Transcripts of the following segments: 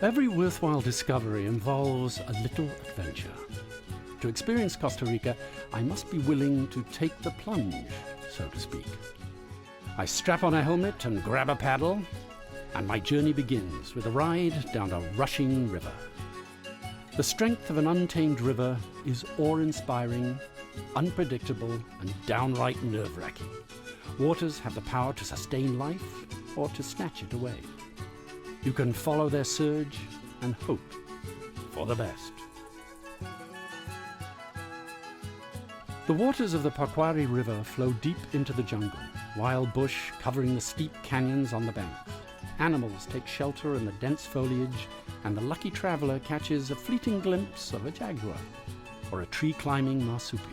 Every worthwhile discovery involves a little adventure. To experience Costa Rica, I must be willing to take the plunge, so to speak. I strap on a helmet and grab a paddle, and my journey begins with a ride down a rushing river. The strength of an untamed river is awe-inspiring, unpredictable, and downright nerve-wracking. Waters have the power to sustain life or to snatch it away. You can follow their surge and hope for the best. The waters of the Pacuari River flow deep into the jungle, wild bush covering the steep canyons on the banks. Animals take shelter in the dense foliage, and the lucky traveler catches a fleeting glimpse of a jaguar or a tree-climbing marsupial.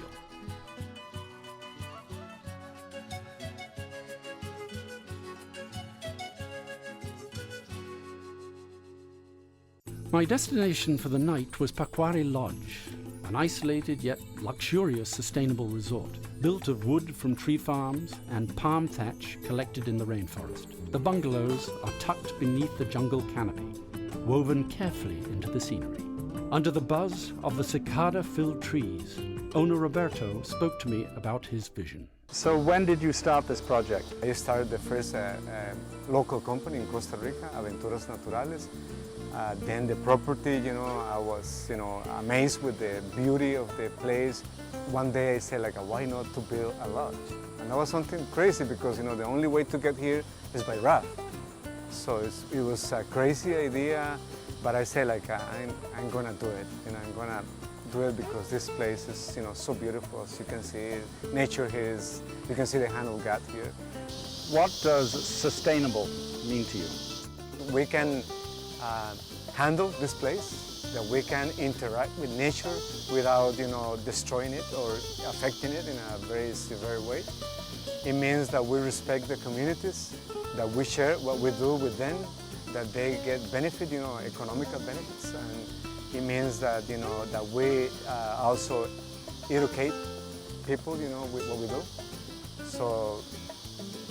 My destination for the night was Pacuari Lodge, an isolated yet luxurious sustainable resort, built of wood from tree farms and palm thatch collected in the rainforest. The bungalows are tucked beneath the jungle canopy, woven carefully into the scenery. Under the buzz of the cicada-filled trees, owner Roberto spoke to me about his vision. So when did you start this project? I started the first local company in Costa Rica, Aventuras Naturales. Then the property, I was, amazed with the beauty of the place. One day I said, why not to build a lodge? And that was something crazy because, the only way to get here is by raft. So it was a crazy idea, but I said, I'm gonna do it. I'm gonna do it because this place is, so beautiful. As you can see, nature here is, you can see the hand of God here. What does sustainable mean to you? We can handle this place, that we can interact with nature without, destroying it or affecting it in a very severe way. It means that we respect the communities, that we share what we do with them, that they get benefit, economical benefits, and it means that, that we also educate people, with what we do. So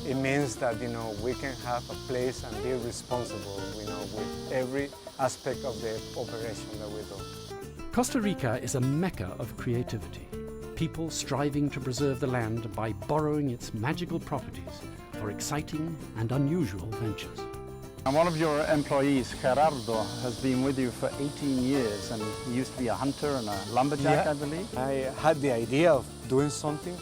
it means that, we can have a place and be responsible, with every aspect of the operation that we do. Costa Rica is a mecca of creativity, people striving to preserve the land by borrowing its magical properties for exciting and unusual ventures. And one of your employees, Gerardo, has been with you for 18 years, and he used to be a hunter and a lumberjack, I believe. I had the idea of doing something.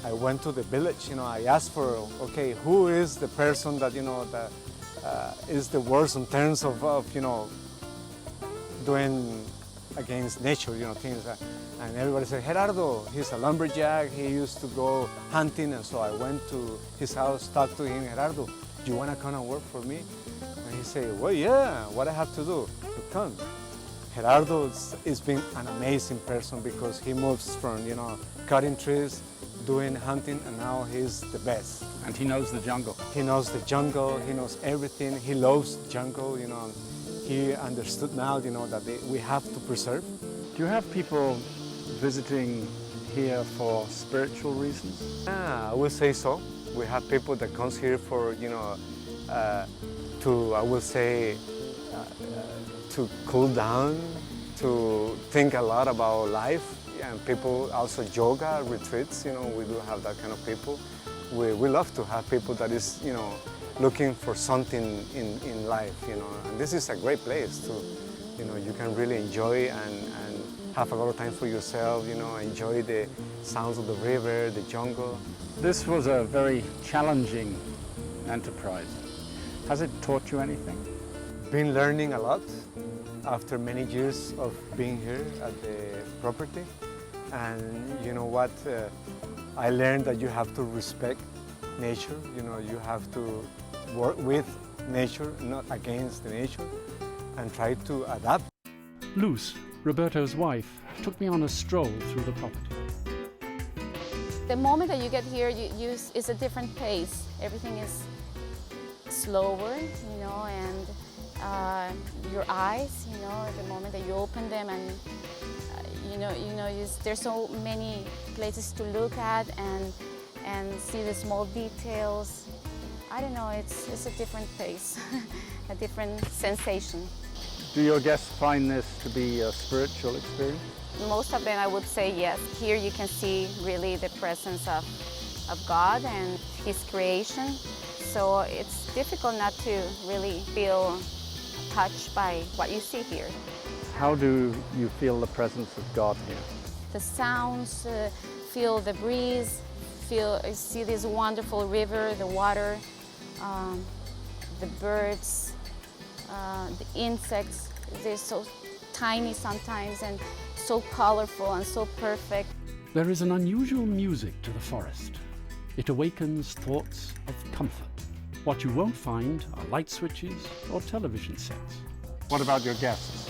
I went to the village, I asked for, okay, who is the person that, that is the worst in terms of doing against nature, things. And everybody said, Gerardo, he's a lumberjack, he used to go hunting, and so I went to his house, talked to him, Gerardo, do you want to come and work for me? And he said, well, yeah, what I have to do? To come. Gerardo has been an amazing person because he moves from, cutting trees, doing hunting, and now he's the best. And he knows the jungle. He knows the jungle, he knows everything, he loves the jungle, He understood now, that we have to preserve. Do you have people visiting here for spiritual reasons? Yeah, I would say so. We have people that comes here for, to, I would say, to cool down, to think a lot about life. And people also yoga retreats, we do have that kind of people. We love to have people that is, looking for something in life, and this is a great place to, you can really enjoy and have a lot of time for yourself, enjoy the sounds of the river, the jungle. This was a very challenging enterprise. Has it taught you anything? Been learning a lot after many years of being here at the property. And you know what? I learned that you have to respect nature. You have to work with nature, not against the nature, and try to adapt. Luz, Roberto's wife, took me on a stroll through the property. The moment that you get here, it's a different pace. Everything is slower, and your eyes, the moment that you open them, and there's so many places to look at and see the small details. I don't know, it's a different pace, a different sensation. Do your guests find this to be a spiritual experience? Most of them, I would say yes. Here you can see really the presence of God and His creation. So it's difficult not to really feel touched by what you see here. How do you feel the presence of God here? The sounds, feel the breeze, see this wonderful river, the water, the birds, the insects. They're so tiny sometimes and so colorful and so perfect. There is an unusual music to the forest. It awakens thoughts of comfort. What you won't find are light switches or television sets. What about your guests?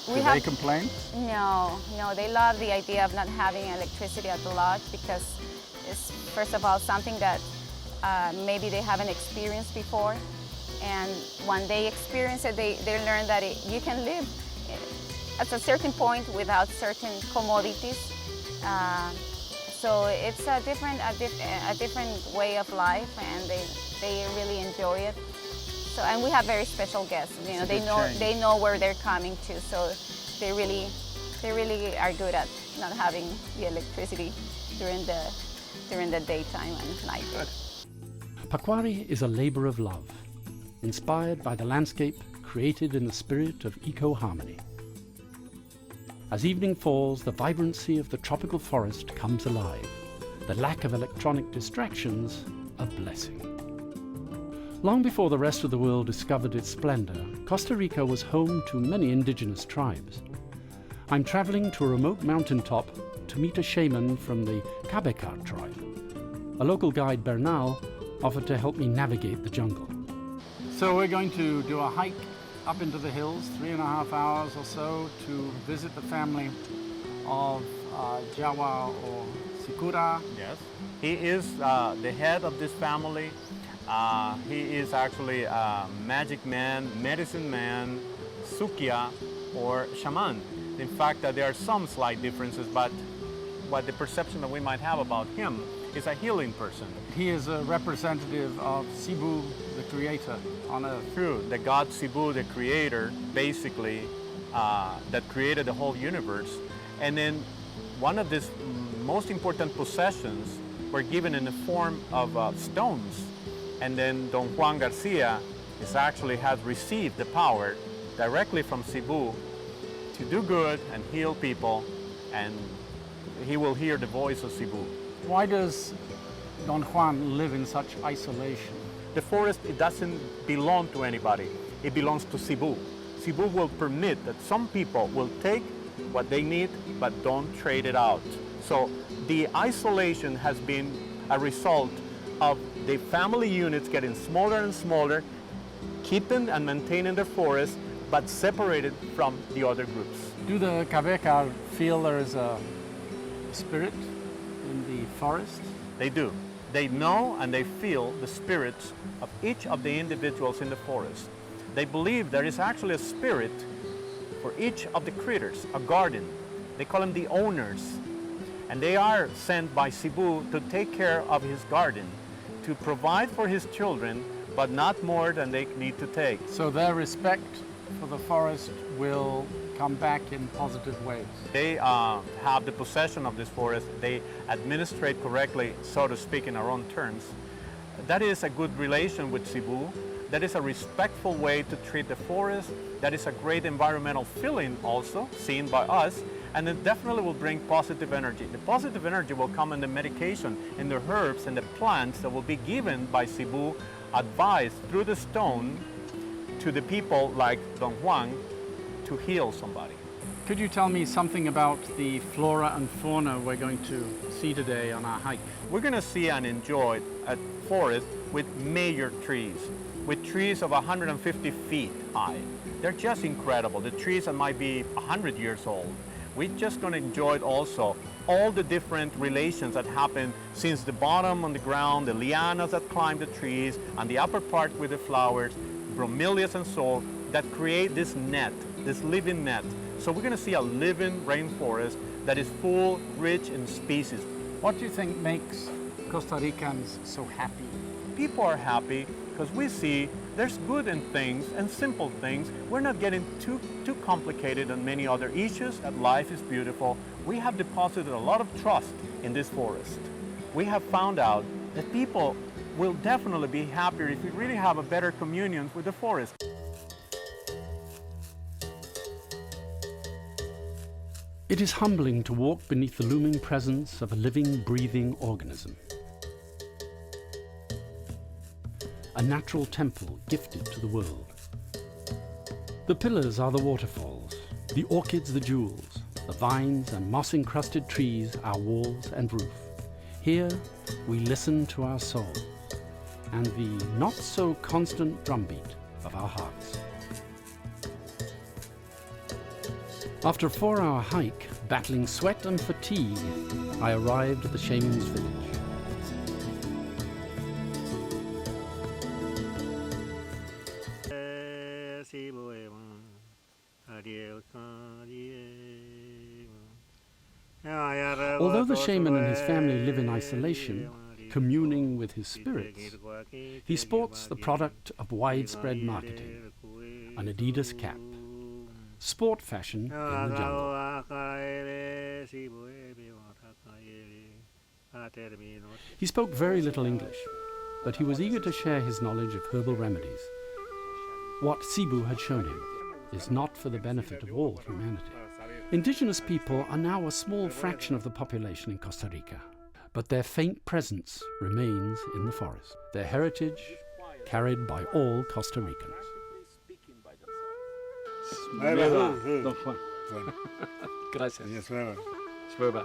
We Do have they complain? No, they love the idea of not having electricity at the lodge because it's, first of all, something that maybe they haven't experienced before. And when they experience it, they learn that you can live at a certain point without certain commodities. So it's a different way of life, and they really enjoy it. So, and we have very special guests. You know, they know where they're coming to. So they really are good at not having the electricity during the daytime and night. Pakwari is a labor of love, inspired by the landscape created in the spirit of eco-harmony. As evening falls, the vibrancy of the tropical forest comes alive. The lack of electronic distractions, a blessing. Long before the rest of the world discovered its splendor, Costa Rica was home to many indigenous tribes. I'm traveling to a remote mountaintop to meet a shaman from the Cabecar tribe. A local guide, Bernal, offered to help me navigate the jungle. So we're going to do a hike up into the hills, 3.5 hours or so, to visit the family of Jawa or Sikura. Yes. He is the head of this family. He is actually a magic man, medicine man, Sukia, or shaman. In fact, there are some slight differences, but what the perception that we might have about him is a healing person. He is a representative of Sibu, the creator on Earth. True, the god Sibu, the creator, basically, that created the whole universe. And then one of his most important possessions were given in the form of stones. And then Don Juan Garcia has received the power directly from Sibu to do good and heal people, and he will hear the voice of Sibu. Why does Don Juan live in such isolation? The forest, it doesn't belong to anybody. It belongs to Sibu. Sibu will permit that some people will take what they need, but don't trade it out. So the isolation has been a result of the family units getting smaller and smaller, keeping and maintaining their forest, but separated from the other groups. Do the Cabecar feel there is a spirit in the forest? They do. They know and they feel the spirits of each of the individuals in the forest. They believe there is actually a spirit for each of the critters, a guardian. They call them the owners. And they are sent by Sibu to take care of his garden, to provide for his children, but not more than they need to take. So their respect for the forest will come back in positive ways. They have the possession of this forest. They administrate correctly, so to speak, in our own terms. That is a good relation with Sibu. That is a respectful way to treat the forest. That is a great environmental feeling also, seen by us. And it definitely will bring positive energy. The positive energy will come in the medication, in the herbs and the plants that will be given by Sibu, advised through the stone to the people like Don Juan to heal somebody. Could you tell me something about the flora and fauna we're going to see today on our hike? We're going to see and enjoy a forest with major trees, with trees of 150 feet high. They're just incredible. The trees that might be 100 years old. We're just going to enjoy also all the different relations that happen since the bottom on the ground, the lianas that climb the trees, and the upper part with the flowers, bromeliads and so, that create this net, this living net. So we're going to see a living rainforest that is full, rich in species. What do you think makes Costa Ricans so happy? People are happy because we see There's good in things and simple things. We're not getting too complicated on many other issues, that life is beautiful. We have deposited a lot of trust in this forest. We have found out that people will definitely be happier if we really have a better communion with the forest. It is humbling to walk beneath the looming presence of a living, breathing organism. A natural temple gifted to the world. The pillars are the waterfalls, the orchids the jewels, the vines and moss-encrusted trees our walls and roof. Here we listen to our souls and the not-so-constant drumbeat of our hearts. After a 4-hour hike, battling sweat and fatigue, I arrived at the shaman's village. Although the shaman and his family live in isolation, communing with his spirits, he sports the product of widespread marketing, an Adidas cap. Sport fashion in the jungle. He spoke very little English, but he was eager to share his knowledge of herbal remedies. What Sibu had shown him is not for the benefit of all humanity. Indigenous people are now a small fraction of the population in Costa Rica, but their faint presence remains in the forest, their heritage carried by all Costa Ricans. Gracias. Sprueba.